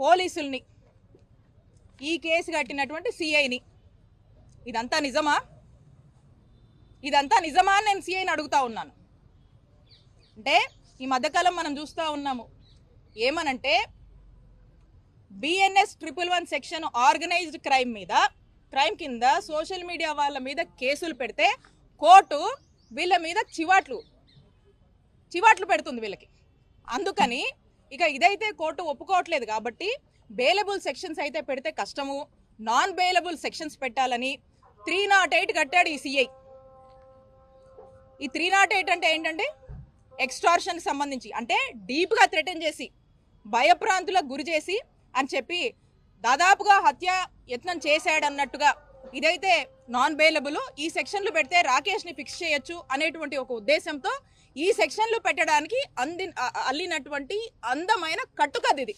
పోలీసుల్ని, ఈ కేసు కట్టినటువంటి సిఐని. ఇదంతా నిజమా? ఇదంతా నిజమా అని నేను సిఐని అడుగుతా ఉన్నాను. అంటే ఈ మధ్యకాలం మనం చూస్తూ ఉన్నాము ఏమనంటే BNS 111 సెక్షన్ ఆర్గనైజ్డ్ క్రైమ్ కింద సోషల్ మీడియా వాళ్ళ మీద కేసులు పెడితే కోర్టు వీళ్ళ మీద చివాట్లు పెడుతుంది వీళ్ళకి. అందుకని ఇక ఇదైతే కోర్టు ఒప్పుకోవట్లేదు కాబట్టి బెయిలబుల్ సెక్షన్స్ అయితే పెడితే కష్టము, నాన్ బెయిలబుల్ సెక్షన్స్ పెట్టాలని 308 కట్టాడు ఈ సిఐ. ఈ 308 అంటే ఏంటంటే ఎక్స్టార్షన్కి సంబంధించి, అంటే డీప్గా థ్రెటన్ చేసి భయప్రాంతులకు గురి చేసి అని చెప్పి దాదాపుగా హత్య యత్నం చేశాడన్నట్టుగా ఇదైతే నాన్ బెయిలబుల్. ఈ సెక్షన్లు పెడితే రాకేష్ని ఫిక్స్ చేయొచ్చు అనేటువంటి ఒక ఉద్దేశంతో ఈ సెక్షన్లు పెట్టడానికి అల్లినటువంటి అందమైన కట్టుకది ఇది.